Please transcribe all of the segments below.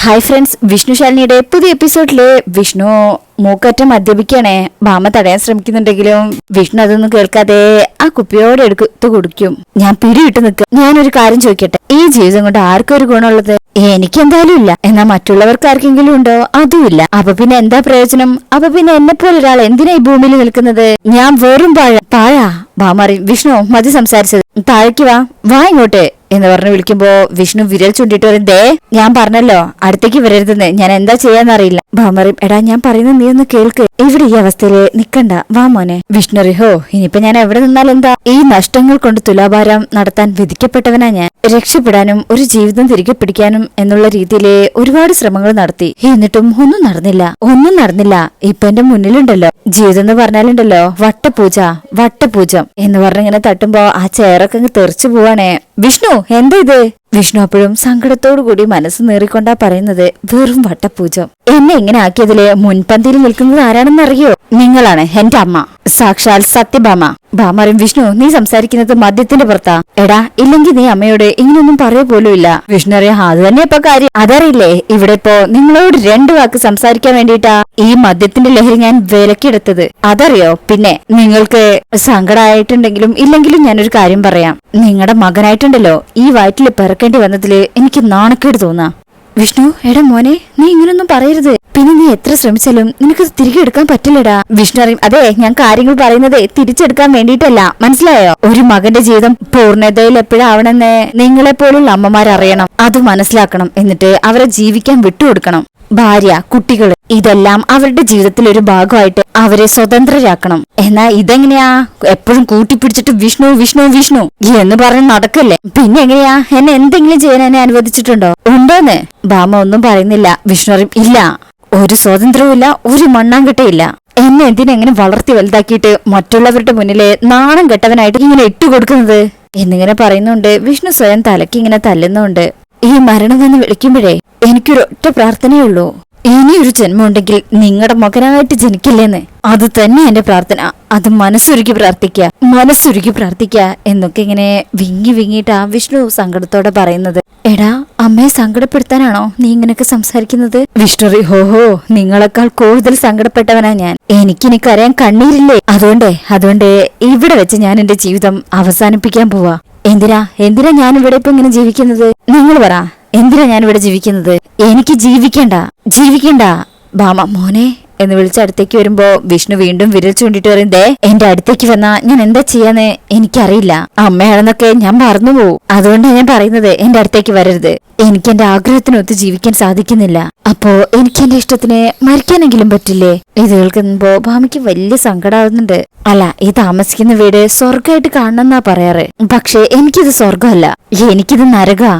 Hi friends, വിഷ്ണുശാലിനിയുടെ പുതിയ എപ്പിസോഡില് വിഷ്ണു മൂക്കറ്റം മദ്യപിക്കണേ. ഭാമ തടയാൻ ശ്രമിക്കുന്നുണ്ടെങ്കിലും വിഷ്ണു അതൊന്നും കേൾക്കാതെ ആ കുപ്പിയോടെ എടുത്ത് കുടിക്കും. ഞാൻ പിടിവിട്ട് നിൽക്കും. ഞാനൊരു കാര്യം ചോദിക്കട്ടെ, ഈ ജീവിതം കൊണ്ട് ആർക്കും ഒരു ഗുണമുള്ളത്? എനിക്കെന്തായാലും ഇല്ല. എന്നാ മറ്റുള്ളവർക്ക് ആർക്കെങ്കിലും ഉണ്ടോ? അതുമില്ല. അപ്പൊ പിന്നെ എന്താ പ്രയോജനം? അപ്പൊ പിന്നെ എന്നെപ്പോലെ ഒരാൾ എന്തിനാ ഈ ഭൂമിയിൽ നിൽക്കുന്നത്? ഞാൻ വെറും പാഴാ. ഭാമ വിഷ്ണു മതി സംസാരിച്ചത്, താഴേക്ക് വാ ഇങ്ങോട്ട് എന്ന് പറഞ്ഞു വിളിക്കുമ്പോ വിഷ്ണു വിരൽ ചൂണ്ടിട്ട് പറയും, ദേ ഞാൻ പറഞ്ഞല്ലോ അടുത്തേക്ക് വരരുതെന്ന്. ഞാൻ എന്താ ചെയ്യാന്നറിയില്ല. ഭാമറിയും, എടാ ഞാൻ പറയുന്നത് നീ ഒന്ന് കേൾക്ക്. ഇവിടെ ഈ അവസ്ഥയില് നിക്കണ്ട, വാ മോനെ. വിഷ്ണു റിഹോ, ഇനിയിപ്പൊ ഞാൻ എവിടെ നിന്നാൽ എന്താ? ഈ നഷ്ടങ്ങൾ കൊണ്ട് തുലാഭാരം നടത്താൻ വിധിക്കപ്പെട്ടവനാ ഞാൻ. രക്ഷപ്പെടാനും ഒരു ജീവിതം തിരികെ പിടിക്കാനും എന്നുള്ള രീതിയില് ഒരുപാട് ശ്രമങ്ങൾ നടത്തി. എന്നിട്ടും ഒന്നും നടന്നില്ല. ഇപ്പൊ എന്റെ മുന്നിലുണ്ടല്ലോ ജീവിതം എന്ന് പറഞ്ഞാലുണ്ടല്ലോ വട്ടപൂജ എന്ന് പറഞ്ഞിങ്ങനെ തട്ടുമ്പോ ആ ചെയറൊക്കെ അങ്ങ് തെറിച്ചു പോവാണേ. വിഷ്ണു എന്താ ഇത്? വിഷ്ണു അപ്പോഴും സങ്കടത്തോടു കൂടി മനസ്സ് നേറിക്കൊണ്ടാ പറയുന്നത്, വെറും വട്ടപൂജ. എന്നെ ഇങ്ങനെ ആക്കിയതില് മുൻപന്തിയിൽ നിൽക്കുന്നത് ആരാണെന്നറിയോ? നിങ്ങളാണ്, എന്റെ അമ്മ, സാക്ഷാൽ സത്യഭാമ. ഭാമറിയും, വിഷ്ണു നീ സംസാരിക്കുന്നത് മദ്യത്തിന്റെ പുറത്താ. എടാ ഇല്ലെങ്കിൽ നീ അമ്മയോട് ഇങ്ങനൊന്നും പറയ പോലും ഇല്ല. വിഷ്ണു അറിയാം, അത് തന്നെ ഇപ്പൊ കാര്യം. അതറിയില്ലേ, ഇവിടെ ഇപ്പോ നിങ്ങളോട് 2 വാക്ക് സംസാരിക്കാൻ വേണ്ടിയിട്ടാ ഈ മദ്യത്തിന്റെ ലഹരി ഞാൻ വിലക്കെടുത്തത്. അതറിയോ? പിന്നെ നിങ്ങൾക്ക് സങ്കടമായിട്ടുണ്ടെങ്കിലും ഇല്ലെങ്കിലും ഞാനൊരു കാര്യം പറയാം. നിങ്ങളുടെ മകനായിട്ടുണ്ടല്ലോ ഈ വയറ്റിൽ പിറക്കേണ്ടി വന്നതില് എനിക്ക് നാണക്കേട് തോന്നാ. വിഷ്ണു, എടാ മോനെ, നീ ഇങ്ങനൊന്നും പറയരുത്. പിന്നെ നീ എത്ര ശ്രമിച്ചാലും നിനക്കത് തിരികെ എടുക്കാൻ പറ്റില്ലടാ. വിഷ്ണു അറിയും, അതെ ഞാൻ കാര്യങ്ങൾ പറയുന്നത് തിരിച്ചെടുക്കാൻ വേണ്ടിയിട്ടല്ല, മനസ്സിലായോ? ഒരു മകന്റെ ജീവിതം പൂർണ്ണതയിൽ എപ്പോഴാവണമെന്ന് നിങ്ങളെപ്പോലുള്ള അമ്മമാരറിയണം, അത് മനസ്സിലാക്കണം. എന്നിട്ട് അവരെ ജീവിക്കാൻ വിട്ടുകൊടുക്കണം. ഭാര്യ, കുട്ടികൾ, ഇതെല്ലാം അവരുടെ ജീവിതത്തിൽ ഒരു ഭാഗമായിട്ട് അവരെ സ്വതന്ത്രരാക്കണം. എന്നാ ഇതെങ്ങനെയാ എപ്പോഴും കൂട്ടിപ്പിടിച്ചിട്ട് വിഷ്ണു വിഷ്ണു വിഷ്ണു എന്ന് പറഞ്ഞ് നടക്കല്ലേ? പിന്നെ എങ്ങനെയാ എന്നെ എന്തെങ്കിലും ചെയ്യാൻ എന്നെ അനുവദിച്ചിട്ടുണ്ടോ? ഉണ്ടോന്ന്? ഭാമ ഒന്നും പറയുന്നില്ല. വിഷ്ണു ഇല്ല, ഒരു സ്വാതന്ത്ര്യവും ഇല്ല, ഒരു മണ്ണാങ്കട്ടയില്ല. എന്നെ എന്തിനെങ്ങനെ വളർത്തി വലുതാക്കിയിട്ട് മറ്റുള്ളവരുടെ മുന്നിലെ നാണം കെട്ടവനായിട്ട് ഇങ്ങനെ ഇട്ടുകൊടുക്കുന്നത് എന്നിങ്ങനെ പറയുന്നുണ്ട്. വിഷ്ണു സ്വയം തലയ്ക്ക് ഇങ്ങനെ തല്ലുന്നുണ്ട്. ഈ മരണം എന്ന് വിളിക്കുമ്പോഴേ എനിക്കൊരൊറ്റ പ്രാർത്ഥനയുള്ളൂ, ഇനിയൊരു ജന്മം ഉണ്ടെങ്കിൽ നിങ്ങളുടെ മകനായിട്ട് ജനിക്കില്ലേന്ന്. അത് തന്നെ എന്റെ പ്രാർത്ഥന. അത് മനസ്സുരുക്കി പ്രാർത്ഥിക്ക എന്നൊക്കെ ഇങ്ങനെ വിങ്ങിയിട്ടാ വിഷ്ണു സങ്കടത്തോടെ പറയുന്നത്. എടാ, അമ്മയെ സങ്കടപ്പെടുത്താനാണോ നീ ഇങ്ങനെയൊക്കെ സംസാരിക്കുന്നത്? വിഷ്ണു ഹോഹോ, നിങ്ങളെക്കാൾ കൂടുതൽ സങ്കടപ്പെട്ടവനാ ഞാൻ. എനിക്കിനി കരയാൻ കണ്ണീരില്ലേ? അതുകൊണ്ട് ഇവിടെ വെച്ച് ഞാൻ എന്റെ ജീവിതം അവസാനിപ്പിക്കാൻ പോവാ. എന്തിനാ ഞാനിവിടെ ഇപ്പൊ ഇങ്ങനെ ജീവിക്കുന്നത്? നിങ്ങൾ പറ, എന്തിനാ ഞാനിവിടെ ജീവിക്കുന്നത്? എനിക്ക് ജീവിക്കണ്ട. ഭാമ മോനെ എന്ന് വിളിച്ച് അടുത്തേക്ക് വരുമ്പോ വിഷ്ണു വീണ്ടും വിരൽ ചൂണ്ടിട്ട് പറയും, ദേ എന്റെ അടുത്തേക്ക് വന്നാ ഞാൻ എന്താ ചെയ്യാന്ന് എനിക്കറിയില്ല. അമ്മയാണെന്നൊക്കെ ഞാൻ മറന്നുപോകും. അതുകൊണ്ടാണ് ഞാൻ പറയുന്നത്, എന്റെ അടുത്തേക്ക് വരരുത്. എനിക്ക് എന്റെ ആഗ്രഹത്തിനൊത്ത് ജീവിക്കാൻ സാധിക്കുന്നില്ല. അപ്പോ എനിക്ക് എന്റെ ഇഷ്ടത്തിന് മരിക്കാനെങ്കിലും പറ്റില്ലേ? ഇത് കേൾക്കുമ്പോ ഭാമിക്ക് വലിയ സങ്കടാവുന്നുണ്ട്. അല്ല, ഈ താമസിക്കുന്ന വീട് സ്വർഗമായിട്ട് കാണണമെന്നാ പറയാറ്. പക്ഷെ എനിക്കിത് സ്വർഗമല്ല, എനിക്കിത് നരകം.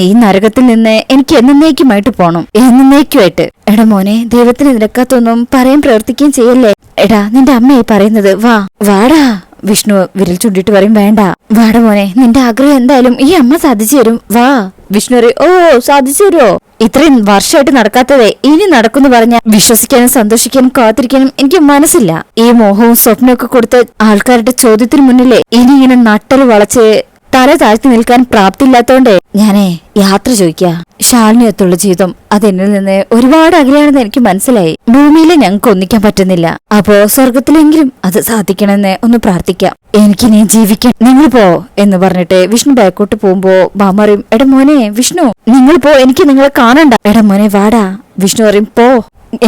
ഈ നരകത്തിൽ നിന്ന് എനിക്ക് എന്നേക്കുമായിട്ട് പോണം, എന്നേക്കുമായിട്ട്. എടാ മോനെ, ദൈവത്തിന് നിരക്കാത്തൊന്നും പറയാൻ പ്രവർത്തിക്കുകയും ചെയ്യല്ലേ. എടാ, നിന്റെ അമ്മയെ പറയുന്നത്, വാടാ. വിഷ്ണു വിരൽ ചൂണ്ടിട്ട് പറയും, വേണ്ട, വാടാ മോനെ, നിന്റെ ആഗ്രഹം എന്തായാലും ഈ അമ്മ സാധിച്ചു തരും, വാ. വിഷ്ണു ഓ സാധിച്ചു തരുമോ? ഇത്രയും വർഷമായിട്ട് നടക്കാത്തതേ ഇനി നടക്കുന്നു പറഞ്ഞ വിശ്വസിക്കാനും സന്തോഷിക്കാനും കാത്തിരിക്കാനും എനിക്ക് മനസ്സില്ല. ഈ മോഹവും സ്വപ്നവും ഒക്കെ കൊടുത്ത് ആൾക്കാരുടെ ചോദ്യത്തിന് മുന്നിലേ ഇനി ഇങ്ങനെ നട്ടല് വളച്ച് തല താഴ്ത്തി നിൽക്കാൻ പ്രാപ്തിയില്ലാത്തോണ്ടേ ഞാനേ യാത്ര ചോദിക്ക. ശാലിനിയത്തുള്ള ജീവിതം അതെന്നിൽ നിന്ന് ഒരുപാട് അകലെയാണെന്ന് എനിക്ക് മനസ്സിലായി. ഭൂമിയിലെ ഞങ്ങൾക്ക് ഒന്നിക്കാൻ പറ്റുന്നില്ല. അപ്പോ സ്വർഗത്തിലെങ്കിലും അത് സാധിക്കണമെന്ന് ഒന്ന് പ്രാർത്ഥിക്കാം. എനിക്കിനി ജീവിക്കാൻ. നിങ്ങൾ പോ എന്ന് പറഞ്ഞിട്ട് വിഷ്ണു ബാക്കോട്ട് പോകുമ്പോ ഭാമ പറയും, എടാ മോനെ വിഷ്ണു, നിങ്ങൾ പോ, എനിക്ക് നിങ്ങളെ കാണണ്ട. എടാ മോനെ വാടാ. വിഷ്ണു പറയും, പോ,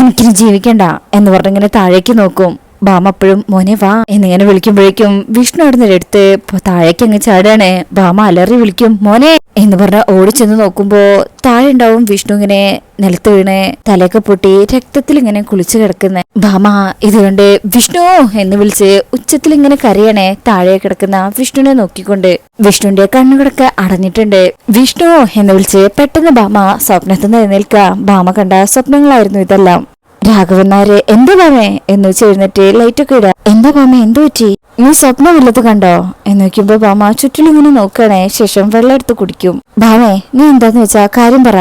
എനിക്കിനി ജീവിക്കണ്ട എന്ന് പറഞ്ഞിങ്ങനെ താഴേക്ക് നോക്കും. ഭാമ അപ്പോഴും മോനെ വാ എന്നിങ്ങനെ വിളിക്കുമ്പോഴേക്കും വിഷ്ണു അവിടെ എടുത്ത് താഴേക്ക് അങ്ങ് ചാടാണ്. ഭാമ അലറി വിളിക്കും, മോനെ എന്ന് പറഞ്ഞ ഓടിച്ചെന്ന് നോക്കുമ്പോ താഴെ ഉണ്ടാവും വിഷ്ണു ഇങ്ങനെ നിലത്ത് വീണ് തലയൊക്കെ പൊട്ടി രക്തത്തിൽ ഇങ്ങനെ കുളിച്ചു കിടക്കുന്ന. ഭാമ ഇതുകൊണ്ട് വിഷ്ണു എന്ന് വിളിച്ച് ഉച്ചത്തിൽ ഇങ്ങനെ കരയണേ താഴെ കിടക്കുന്ന വിഷ്ണുവിനെ നോക്കിക്കൊണ്ട്. വിഷ്ണുവിന്റെ കണ്ണുകളൊക്കെ അടഞ്ഞിട്ടുണ്ട്. വിഷ്ണു എന്ന് വിളിച്ച് പെട്ടെന്ന് ഭാമ സ്വപ്നത്തിൽ നിന്ന് എഴുന്നേൽക്കുക. ഭാമ കണ്ട സ്വപ്നങ്ങളായിരുന്നു ഇതെല്ലാം. രാഘവൻ നായര്, എന്താ ഭാമേ എന്ന് വെച്ച് എഴുന്നേറ്റ് ലൈറ്റൊക്കെ ഇടാ. എന്താ ഭാമ, എന്തു പറ്റി? നീ സ്വപ്നമില്ലത് കണ്ടോ എന്ന് നോക്കുമ്പോ ഭാമ ചുറ്റിലിങ്ങനെ നോക്കണേ. ശേഷം വെള്ളം എടുത്ത് കുടിക്കും. ഭാമേ, നീ എന്താന്ന് വെച്ചാ കാര്യം പറ.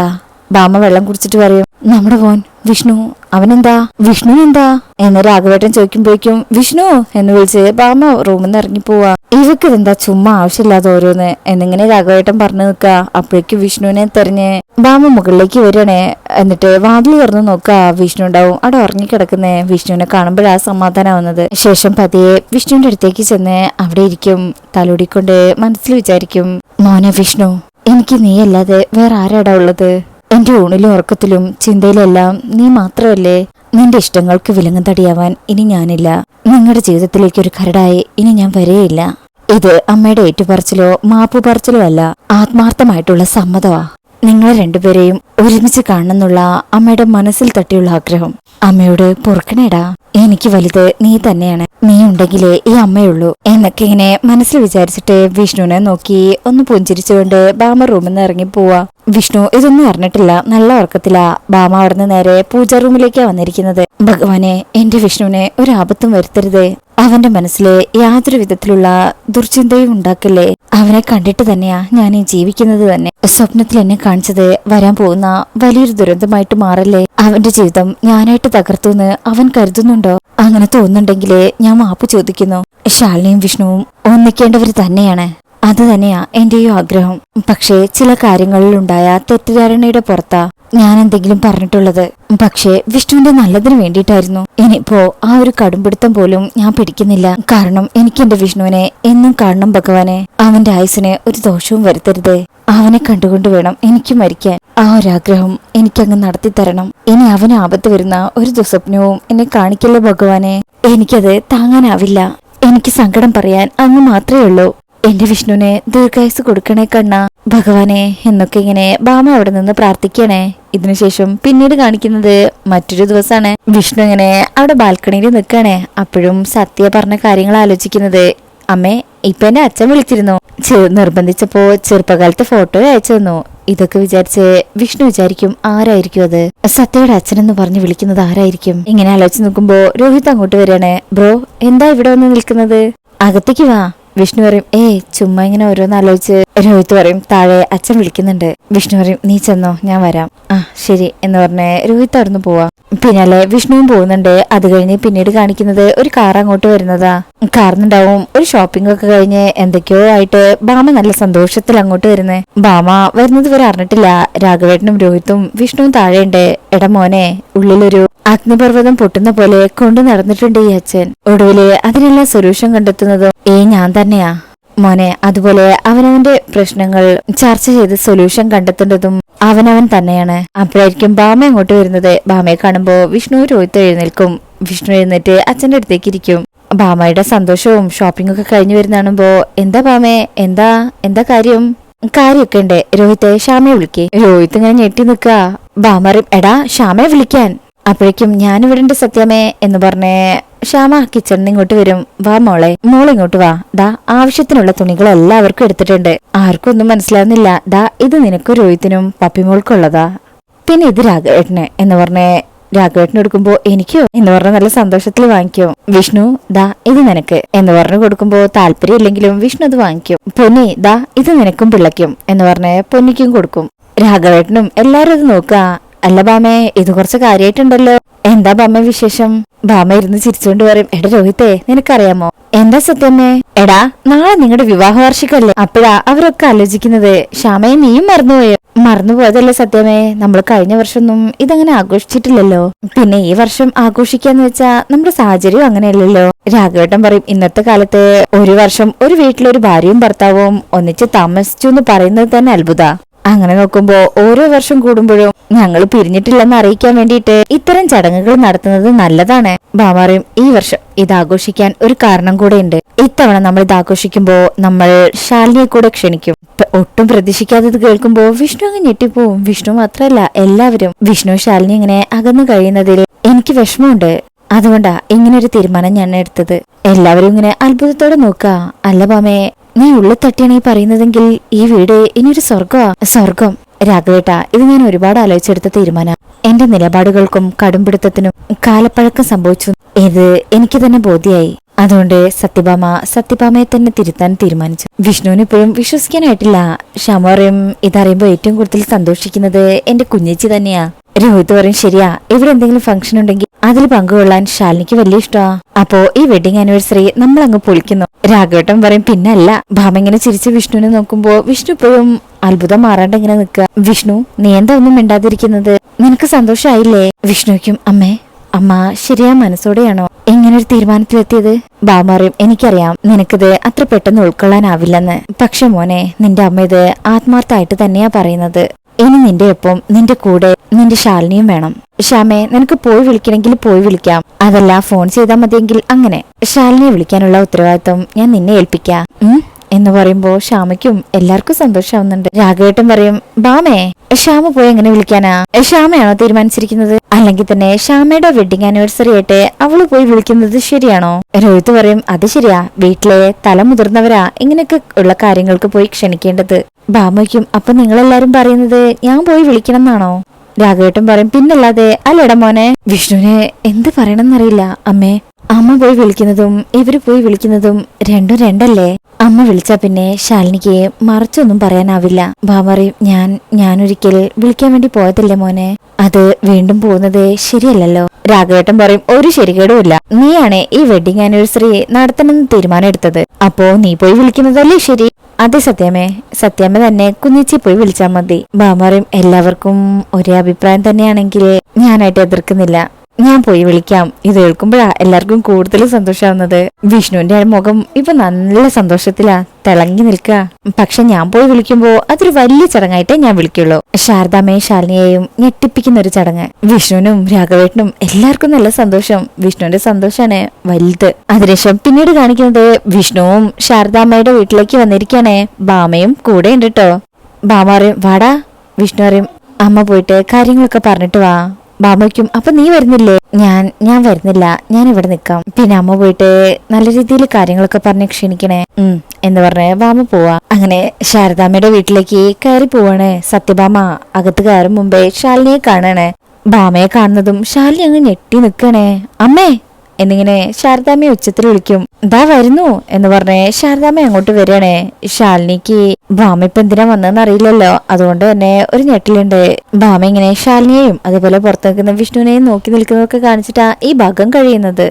ഭാമ വെള്ളം കുടിച്ചിട്ട് പറയും, നമ്മുടെ മോൻ വിഷ്ണു അവനെന്താ വിഷ്ണുവിനെന്താ എന്ന് രാഘവേട്ടൻ ചോദിക്കുമ്പോഴേക്കും വിഷ്ണു എന്ന് വിളിച്ച് ബാമ റൂമിൽ നിന്ന് ഇറങ്ങി പോവാ. ഇവക്ക് ഇതെന്താ ചുമ്മാ ആവശ്യമില്ലാതെ ഓരോന്ന് എന്നിങ്ങനെ രാഘവേട്ടൻ പറഞ്ഞു നിൽക്ക. അപ്പോഴേക്കും വിഷ്ണുവിനെ തെരഞ്ഞ് ബാമ മുകളിലേക്ക് വരണേ. എന്നിട്ട് വാതിൽ തുറന്ന് നോക്കാ. വിഷ്ണു ഉണ്ടാവും അവിടെ ഉറങ്ങിക്കിടക്കുന്നേ. വിഷ്ണുവിനെ കാണുമ്പോഴാ സമാധാനാവുന്നത്. ശേഷം പതിയെ വിഷ്ണുവിന്റെ അടുത്തേക്ക് ചെന്ന് അവിടെ ഇരിക്കും. തലോടിക്കൊണ്ട് മനസ്സിൽ വിചാരിക്കും, മോനെ വിഷ്ണു, എനിക്ക് നീയല്ലാതെ വേറെ ആരാടാ ഉള്ളത്? എന്റെ ഊണിലും ഉറക്കത്തിലും ചിന്തയിലെല്ലാം നീ മാത്രമല്ലേ. നിന്റെ ഇഷ്ടങ്ങൾക്ക് വിലങ്ങും തടിയാവാൻ ഇനി ഞാനില്ല. നിങ്ങളുടെ ജീവിതത്തിലേക്ക് ഒരു കരടായി ഇനി ഞാൻ വരെയില്ല. ഇത് അമ്മയുടെ ഏറ്റുപറച്ചിലോ മാപ്പു പറച്ചിലോ അല്ല, ആത്മാർത്ഥമായിട്ടുള്ള സമ്മതമാ. നിങ്ങളെ രണ്ടുപേരെയും ഒരുമിച്ച് കാണണമെന്നുള്ള അമ്മയുടെ മനസ്സിൽ തട്ടിയുള്ള ആഗ്രഹം. അമ്മയോട് പൊറുക്കണേടാ. എനിക്ക് വലുത് നീ തന്നെയാണ്. നീ ഉണ്ടെങ്കിലേ ഈ അമ്മയുള്ളൂ എന്നൊക്കെ ഇങ്ങനെ മനസ്സിൽ വിചാരിച്ചിട്ട് വിഷ്ണുവിനെ നോക്കി ഒന്ന് പുഞ്ചിരിച്ചുകൊണ്ട് ബാമ റൂമിൽ നിന്ന് ഇറങ്ങി പോവാ. വിഷ്ണു ഇതൊന്നും അറിഞ്ഞിട്ടില്ല. നല്ല ഉറക്കത്തിലാ. ബാമ അവിടുന്ന് നേരെ പൂജാ റൂമിലേക്കാ വന്നിരിക്കുന്നത്. ഭഗവാനെ, എന്റെ വിഷ്ണുവിനെ ഒരാപത്തും വരുത്തരുതേ. അവന്റെ മനസ്സിലെ യാതൊരു വിധത്തിലുള്ള ദുർചിന്തയും ഉണ്ടാക്കല്ലേ. അവനെ കണ്ടിട്ട് തന്നെയാ ഞാൻ ഈ ജീവിക്കുന്നത് തന്നെ. സ്വപ്നത്തിൽ എന്നെ കാണിച്ചത് വരാൻ പോകുന്ന വലിയൊരു ദുരന്തമായിട്ട് മാറല്ലേ. അവന്റെ ജീവിതം ഞാനായിട്ട് തകർത്തുന്ന് അവൻ കരുതുന്നുണ്ടോ? അങ്ങനെ തോന്നുന്നുണ്ടെങ്കിലേ ഞാൻ മാപ്പ് ചോദിക്കുന്നു. ശാലിനിയും വിഷ്ണുവും ഒന്നിക്കേണ്ടവർ തന്നെയാണ്. അത് തന്നെയാ എന്റെയും ആഗ്രഹം. പക്ഷേ ചില കാര്യങ്ങളിലുണ്ടായ തെറ്റിദ്ധാരണയുടെ പുറത്താ ഞാൻ എന്തെങ്കിലും പറഞ്ഞിട്ടുള്ളത്. പക്ഷേ വിഷ്ണുവിന്റെ നല്ലതിന് വേണ്ടിയിട്ടായിരുന്നു. ഇനിയിപ്പോ ആ ഒരു കടുംപിടുത്തം പോലും ഞാൻ പിടിക്കുന്നില്ല. കാരണം എനിക്ക് എന്റെ വിഷ്ണുവിനെ എന്നും കാണണം ഭഗവാനെ. അവന്റെ ആയുസിന് ഒരു ദോഷവും വരുത്തരുതേ. അവനെ കണ്ടുകൊണ്ട് വേണം എനിക്ക് മരിക്കാൻ. ആ ഒരാഗ്രഹം എനിക്കങ്ങ് നടത്തി തരണം. ഇനി അവന് ആപത്ത് വരുന്ന ഒരു ദുസ്വപ്നവും എന്നെ കാണിക്കല്ലേ ഭഗവാനെ. എനിക്കത് താങ്ങാനാവില്ല. എനിക്ക് സങ്കടം പറയാൻ അങ്ങ് മാത്രമേ ഉള്ളൂ. എന്റെ വിഷ്ണുവിനെ ദീർഘായുസ് കൊടുക്കണേ കണ്ണ ഭഗവാനെ എന്നൊക്കെ ഇങ്ങനെ ബാമ അവിടെ നിന്ന് പ്രാർത്ഥിക്കണേ. ഇതിനുശേഷം പിന്നീട് കാണിക്കുന്നത് മറ്റൊരു ദിവസമാണ്. വിഷ്ണു ഇങ്ങനെ അവിടെ ബാൽക്കണിയിൽ നിൽക്കണേ. അപ്പോഴും സത്യ പറഞ്ഞ കാര്യങ്ങൾ ആലോചിക്കുന്നത്. അമ്മേ, ഇപ്പൊ എന്റെ അച്ഛൻ വിളിച്ചിരുന്നു. നിർബന്ധിച്ചപ്പോ ചെറുപ്പകാലത്തെ ഫോട്ടോ അയച്ചു തന്നു. ഇതൊക്കെ വിചാരിച്ച് വിഷ്ണു വിചാരിക്കും ആരായിരിക്കും അത്? സത്യയുടെ അച്ഛനെന്ന് പറഞ്ഞു വിളിക്കുന്നത് ആരായിരിക്കും? ഇങ്ങനെ ആലോചിച്ച് നോക്കുമ്പോ രോഹിത് അങ്ങോട്ട് വരികയാണ്. ബ്രോ, എന്താ ഇവിടെ വന്ന് നിൽക്കുന്നത്? അകത്തേക്ക് വാ. വിഷ്ണു പറയും, ചുമ്മാ ഇങ്ങനെ ഓരോന്ന് ആലോചിച്ച്. രോഹിത് പറയും, താഴെ അച്ഛൻ വിളിക്കുന്നുണ്ട്. വിഷ്ണു പറയും, നീ ചെന്നോ, ഞാൻ വരാം. ആ ശരി എന്ന് പറഞ്ഞ് രോഹിത് അവിടുന്ന് പോവാ. പിന്നാലെ വിഷ്ണുവും പോകുന്നുണ്ട്. അത് കഴിഞ്ഞ് പിന്നീട് കാണിക്കുന്നത് ഒരു കാർ അങ്ങോട്ട് വരുന്നതാ. കാറിനുണ്ടാവും ഒരു ഷോപ്പിംഗ് ഒക്കെ കഴിഞ്ഞ് എന്തൊക്കെയോ ആയിട്ട് ബാമ നല്ല സന്തോഷത്തിൽ അങ്ങോട്ട് വരുന്നേ. ബാമ വരുന്നത് ഇവർ അറിഞ്ഞിട്ടില്ല. രാഘവേട്ടനും രോഹിത്തും വിഷ്ണുവും താഴെയുണ്ട്. എടാ മോനെ, ഉള്ളിലൊരു അഗ്നിപർവ്വതം പൊട്ടുന്ന പോലെ കൊണ്ടു നടന്നിട്ടുണ്ട് ഈ അച്ഛൻ. ഒടുവില് അതിനെല്ലാം സൊല്യൂഷൻ കണ്ടെത്തുന്നതും ഞാൻ തന്നെയാ മോനെ. അതുപോലെ അവനവന്റെ പ്രശ്നങ്ങൾ ചർച്ച ചെയ്ത് സൊല്യൂഷൻ കണ്ടെത്തേണ്ടതും അവനവൻ തന്നെയാണ്. അപ്പോഴായിരിക്കും ബാമ അങ്ങോട്ട് വരുന്നത്. ബാമയെ കാണുമ്പോ വിഷ്ണു രോഹിത്ത് എഴുന്നേൽക്കും. വിഷ്ണു എഴുന്നേറ്റ് അച്ഛന്റെ അടുത്തേക്ക് ഇരിക്കും. ബാമയുടെ സന്തോഷവും ഷോപ്പിംഗ് ഒക്കെ കഴിഞ്ഞു വരുന്നാണുമ്പോ, എന്താ ബാമേ, എന്താ കാര്യമൊക്കെ ഉണ്ട്. രോഹിത്തെ ശ്യാമയെ വിളിക്കേ. രോഹിത്ത് ഇങ്ങനെ ഞെട്ടി നിക്കാ. ബാമറിയും, എടാ ശ്യാമയെ വിളിക്കാൻ. അപ്പോഴേക്കും ഞാനിവിടെ ഉണ്ട് സത്യമേ എന്ന് പറഞ്ഞേ ശ്യാമ കിച്ചണിൽ ഇങ്ങോട്ട് വരും. വാ മോളിങ്ങോട്ട് വാ. ദാ ആവശ്യത്തിനുള്ള തുണികൾ എല്ലാവർക്കും എടുത്തിട്ടുണ്ട്. ആർക്കും ഒന്നും മനസ്സിലാവുന്നില്ല. ദാ ഇത് നിനക്കും രോഹിത്തിനും പപ്പിമോൾക്കുള്ളതാ. പിന്നെ ഇത് രാഘവേട്ടന് എന്ന് പറഞ്ഞേ രാഘവേട്ടന് കൊടുക്കുമ്പോ എനിക്കോ എന്ന് പറഞ്ഞ നല്ല സന്തോഷത്തിൽ വാങ്ങിക്കും. വിഷ്ണു, ദാ ഇത് നിനക്ക് എന്ന് പറഞ്ഞു കൊടുക്കുമ്പോ താല്പര്യം ഇല്ലെങ്കിലും വിഷ്ണു അത് വാങ്ങിക്കും. പൊന്നി, ദാ ഇത് നിനക്കും പിള്ളയ്ക്കും എന്ന് പറഞ്ഞ് പൊന്നിക്കും കൊടുക്കും. രാഘവേട്ടനും എല്ലാരും അത് നോക്കാ. അല്ല ബാമേ, ഇത് കുറച്ച് കാര്യമായിട്ടുണ്ടല്ലോ. എന്താ ബാമ വിശേഷം? ബാമ ഇരുന്ന് ചിരിച്ചുകൊണ്ട് പറയും, എടാ രോഹിത്തെ, നിനക്കറിയാമോ? എന്താ സത്യമ്മേ? എടാ, നാളെ നിങ്ങളുടെ വിവാഹ വാർഷികമല്ലേ. അപ്പോഴാ അവരൊക്കെ ആലോചിക്കുന്നത്. ശ്യാമയെ നീയും മറന്നുപോയതല്ലേ സത്യമേ? നമ്മൾ കഴിഞ്ഞ വർഷമൊന്നും ഇതങ്ങനെ ആഘോഷിച്ചിട്ടില്ലല്ലോ. പിന്നെ ഈ വർഷം ആഘോഷിക്കാന്ന് വെച്ചാ നമ്മുടെ സാഹചര്യം അങ്ങനെയല്ലല്ലോ. രാഘവേട്ടൻ പറയും, ഇന്നത്തെ കാലത്ത് ഒരു വർഷം ഒരു വീട്ടിലൊരു ഭാര്യയും ഭർത്താവും ഒന്നിച്ച് താമസിച്ചു എന്ന് പറയുന്നത് തന്നെ അത്ഭുത. അങ്ങനെ നോക്കുമ്പോ ഓരോ വർഷം കൂടുമ്പോഴും ഞങ്ങൾ പിരിഞ്ഞിട്ടില്ലെന്ന് അറിയിക്കാൻ വേണ്ടിയിട്ട് ഇത്തരം ചടങ്ങുകൾ നടത്തുന്നത് നല്ലതാണ്. ബാമാറിയും, ഈ വർഷം ഇത് ആഘോഷിക്കാൻ ഒരു കാരണം കൂടെ ഉണ്ട്. ഇത്തവണ നമ്മൾ ഇത് ആഘോഷിക്കുമ്പോ നമ്മൾ ശാലിനിയെ കൂടെ ക്ഷണിക്കും. ഒട്ടും പ്രതീക്ഷിക്കാത്തത് കേൾക്കുമ്പോ വിഷ്ണു അങ്ങ് ഞെട്ടിപ്പോവും. വിഷ്ണു മാത്രല്ല എല്ലാവരും. വിഷ്ണു ശാലിനി ഇങ്ങനെ അകന്നു കഴിയുന്നതിൽ എനിക്ക് വിഷമമുണ്ട്. അതുകൊണ്ടാ ഇങ്ങനൊരു തീരുമാനം ഞാൻ എടുത്തത്. എല്ലാവരും ഇങ്ങനെ അത്ഭുതത്തോടെ നോക്കാ. അല്ല ബാമേ, നീ ഉള്ളിൽ തട്ടിയാണ് ഈ പറയുന്നതെങ്കിൽ ഈ വീട് ഇനിയൊരു സ്വർഗം. രാഘവേട്ട, ഇത് ഞാൻ ഒരുപാട് ആലോചിച്ചെടുത്ത തീരുമാനം. എന്റെ നിലപാടുകൾക്കും കടുംപിടുത്തത്തിനും കാലപ്പഴക്കം സംഭവിച്ചു. ഇത് എനിക്ക് തന്നെ ബോധ്യായി. അതുകൊണ്ട് സത്യഭാമയെ തന്നെ തിരുത്താൻ തീരുമാനിച്ചു. വിഷ്ണുവിന് ഇപ്പോഴും വിശ്വസിക്കാനായിട്ടില്ല. ക്ഷമ പറയും, ഇതറിയുമ്പോ ഏറ്റവും കൂടുതൽ സന്തോഷിക്കുന്നത് എന്റെ കുഞ്ഞേച്ചി തന്നെയാ. രോഹിത് പറയും ശരിയാ, ഇവിടെ എന്തെങ്കിലും ഫംഗ്ഷൻ ഉണ്ടെങ്കിൽ അതിൽ പങ്കുകൊള്ളാൻ ശാലിനിക്ക് വലിയ ഇഷ്ടമാ. അപ്പോ ഈ വെഡിങ് ആനിവേഴ്സറി നമ്മൾ അങ്ങ് പൊളിക്കുന്നു. രാഘവേട്ടൻ പറയും പിന്നല്ല. ഭാമ ഇങ്ങനെ ചിരിച്ച് വിഷ്ണുവിനെ നോക്കുമ്പോ വിഷ്ണു ഇപ്പോഴും അത്ഭുതം മാറാണ്ട് ഇങ്ങനെ നിൽക്കുക. വിഷ്ണു, നീ എന്താ ഒന്നും മിണ്ടാതിരിക്കുന്നത്? നിനക്ക് സന്തോഷായില്ലേ? വിഷ്ണുവിക്കും അമ്മ ശരിയാ മനസ്സോടെയാണോ ഇങ്ങനെ ഒരു തീരുമാനത്തിലെത്തിയത്? ഭാമ പറയും എനിക്കറിയാം നിനക്കിത് അത്ര പെട്ടെന്ന് ഉൾക്കൊള്ളാനാവില്ലെന്ന്. പക്ഷെ മോനെ, നിന്റെ അമ്മ ഇത് ആത്മാർത്ഥമായിട്ട് തന്നെയാ പറയുന്നത്. ഇനി നിന്റെ ഒപ്പം നിന്റെ കൂടെ നിന്റെ ശാലിനിയും വേണം. ശ്യാമേ, നിനക്ക് പോയി വിളിക്കണമെങ്കിൽ പോയി വിളിക്കാം. അതല്ല ഫോൺ ചെയ്താൽ മതിയെങ്കിൽ അങ്ങനെ. ശാലിനിയെ വിളിക്കാനുള്ള ഉത്തരവാദിത്വം ഞാൻ നിന്നെ ഏൽപ്പിക്കാം എന്ന് പറയുമ്പോ ശ്യാമയ്ക്കും എല്ലാവർക്കും സന്തോഷാവുന്നുണ്ട്. രാഘവേട്ടൻ പറയും ഭാമേ, ശ്യാമ പോയി എങ്ങനെ വിളിക്കാനാ? ശ്യാമയാണോ തീരുമാനിച്ചിരിക്കുന്നത്? അല്ലെങ്കിൽ തന്നെ ശ്യാമയുടെ വെഡിങ് ആനിവേഴ്സറി ആയിട്ട് അവള് പോയി വിളിക്കുന്നത് ശരിയാണോ? രോഹിത് പറയും അത് ശരിയാ, വീട്ടിലെ തല മുതിർന്നവരാ ഇങ്ങനെയൊക്കെ ഉള്ള കാര്യങ്ങൾക്ക് പോയി ക്ഷണിക്കേണ്ടത്. ഭാമയ്ക്കും അപ്പൊ നിങ്ങളെല്ലാരും പറയുന്നത് ഞാൻ പോയി വിളിക്കണം എന്നാണോ? രാഘവേട്ടൻ പറയും പിന്നല്ലാതെ. അല്ലടാ മോനെ, വിഷ്ണുവിന് എന്ത് പറയണമെന്നറിയില്ല. അമ്മ പോയി വിളിക്കുന്നതും ഇവര് പോയി വിളിക്കുന്നതും രണ്ടും രണ്ടല്ലേ? അമ്മ വിളിച്ചാ പിന്നെ ശാലിനിക്ക് മറിച്ചൊന്നും പറയാനാവില്ല. ഭാമറിയും ഞാനൊരിക്കൽ വിളിക്കാൻ വേണ്ടി പോയതല്ലേ മോനെ, അത് വീണ്ടും പോകുന്നത് ശരിയല്ലല്ലോ. രാഘവേട്ടൻ പറയും ഒരു ശരികേടുമില്ല, നീയാണ് ഈ വെഡിങ് ആനിവേഴ്സറി നടത്തണമെന്ന് തീരുമാനം എടുത്തത്. അപ്പോ നീ പോയി വിളിക്കുന്നതല്ലേ ശരി? അതെ സത്യാമ്മ തന്നെ കുഞ്ഞിച്ചി പോയി വിളിച്ചാൽ മതി. ഭാമറിയും എല്ലാവർക്കും ഒരേ അഭിപ്രായം തന്നെയാണെങ്കിൽ ഞാനായിട്ട് എതിർക്കുന്നില്ല, ഞാൻ പോയി വിളിക്കാം. ഇത് കേൾക്കുമ്പോഴാ എല്ലാവർക്കും കൂടുതൽ സന്തോഷാവുന്നത്. വിഷ്ണുവിന്റെ മുഖം ഇപ്പൊ നല്ല സന്തോഷത്തിലാ തിളങ്ങി നിൽക്കുക. പക്ഷെ ഞാൻ പോയി വിളിക്കുമ്പോ അതൊരു വലിയ ചടങ്ങായിട്ടേ ഞാൻ വിളിക്കുള്ളൂ. ശാരദാമ്മയും ശാലിനിയെയും ഞെട്ടിപ്പിക്കുന്ന ഒരു ചടങ്ങ്. വിഷ്ണുവിനും രാഘവേട്ടനും എല്ലാവർക്കും നല്ല സന്തോഷം. വിഷ്ണുവിന്റെ സന്തോഷാണ് വലുത്. അതിനുശേഷം പിന്നീട് കാണിക്കുന്നത് വിഷ്ണുവും ശാരദാമ്മയുടെ വീട്ടിലേക്ക് വന്നിരിക്കാനേ. ഭാമയും കൂടെ ഉണ്ട് കേട്ടോ. ഭാമ പറയും വാടാ. വിഷ്ണു പറയും അമ്മ പോയിട്ട് കാര്യങ്ങളൊക്കെ പറഞ്ഞിട്ട് വാ. ഭാമയ്ക്കും അപ്പൊ നീ വരുന്നില്ലേ? ഞാൻ വരുന്നില്ല, ഞാൻ ഇവിടെ നിക്കാം. പിന്നെ അമ്മ പോയിട്ട് നല്ല രീതിയിൽ കാര്യങ്ങളൊക്കെ പറഞ്ഞ് ക്ഷണിക്കണേ എന്ന് പറഞ്ഞ് ഭാമ പോവാ. അങ്ങനെ ശാരദാമ്മയുടെ വീട്ടിലേക്ക് കയറി പോവാണ്. സത്യഭാമ അകത്ത് കയറും മുമ്പേ ശാലിനിയെ കാണാണ്. ഭാമയെ കാണുന്നതും ശാലിനി അങ്ങ് ഞെട്ടി നിക്കണേ. അമ്മേ എന്നിങ്ങനെ ശാരദാമ്മയെ ഉച്ചത്തിൽ വിളിക്കും. ദാ വരുന്നു എന്ന് പറഞ്ഞ് ശാരദാമ്മ അങ്ങോട്ട് വരികയാണേ. ശാലിനിക്ക് ഭാമ ഇപ്പൊ എന്തിനാ വന്നതെന്ന് അറിയില്ലല്ലോ, അതുകൊണ്ട് തന്നെ ഒരു ഞെട്ടിലുണ്ട്. ഭാമ ഇങ്ങനെ ശാലിനിയെയും അതേപോലെ പുറത്തു നിൽക്കുന്ന വിഷ്ണുവിനെയും നോക്കി നിൽക്കുന്നതൊക്കെ കാണിച്ചിട്ടാ ഈ ഭാഗം കഴിയുന്നത്.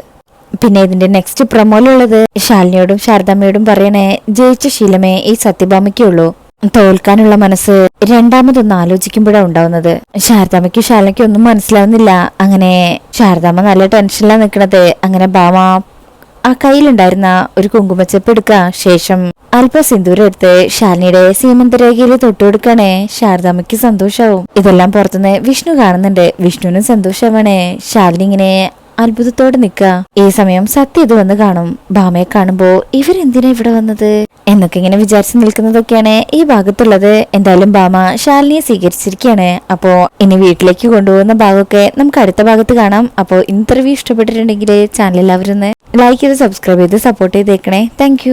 പിന്നെ ഇതിന്റെ നെക്സ്റ്റ് പ്രൊമോയിലുള്ളത് ശാലിനിയോടും ശാരദാമ്മയോടും പറയണേ ജയിച്ച ശീലമേ ഈ സത്യഭാമയ്ക്കുള്ളൂ, തോൽക്കാനുള്ള മനസ്സ് രണ്ടാമതൊന്ന് ആലോചിക്കുമ്പോഴാണ് ഉണ്ടാവുന്നത്. ശാരദാമ്മയ്ക്കും ശാലിനിക്കും ഒന്നും മനസ്സിലാവുന്നില്ല. അങ്ങനെ ശാരദാമ്മ നല്ല ടെൻഷനിലാ നിൽക്കണത്. അങ്ങനെ ഭാമ ആ കയ്യിലുണ്ടായിരുന്ന ഒരു കുങ്കുമച്ചെപ്പ് എടുക്ക ശേഷം അല്പ സിന്ദൂരം എടുത്ത് ശാലിനിയുടെ സീമന്തരേഖയിൽ തൊട്ടുകൊടുക്കണേ. ശാരദാമ്മയ്ക്ക് സന്തോഷാവും. ഇതെല്ലാം പുറത്തുനിന്ന് വിഷ്ണു കാണുന്നുണ്ട്. വിഷ്ണുവിനും സന്തോഷമാണേ. ശാലിനി ഇങ്ങനെ അത്ഭുതത്തോടെ നിൽക്കുക. ഈ സമയം സത്യ ഇത് വന്ന് കാണും. ഭാമയെ കാണുമ്പോ ഇവരെന്തിനാ ഇവിടെ വന്നത് എന്നൊക്കെ ഇങ്ങനെ വിചാരിച്ചു നിൽക്കുന്നതൊക്കെയാണ് ഈ ഭാഗത്തുള്ളത്. എന്തായാലും ഭാമ ശാലിനിയെ സ്വീകരിച്ചിരിക്കുകയാണ്. അപ്പോ ഇനി വീട്ടിലേക്ക് കൊണ്ടുപോകുന്ന ഭാഗമൊക്കെ നമുക്ക് അടുത്ത ഭാഗത്ത് കാണാം. അപ്പോൾ ഇന്റർവ്യൂ ഇഷ്ടപ്പെട്ടിട്ടുണ്ടെങ്കിൽ ചാനൽ എല്ലാവരും ലൈക്ക് ചെയ്ത് സബ്സ്ക്രൈബ് ചെയ്ത് സപ്പോർട്ട് ചെയ്തേക്കണേ. താങ്ക്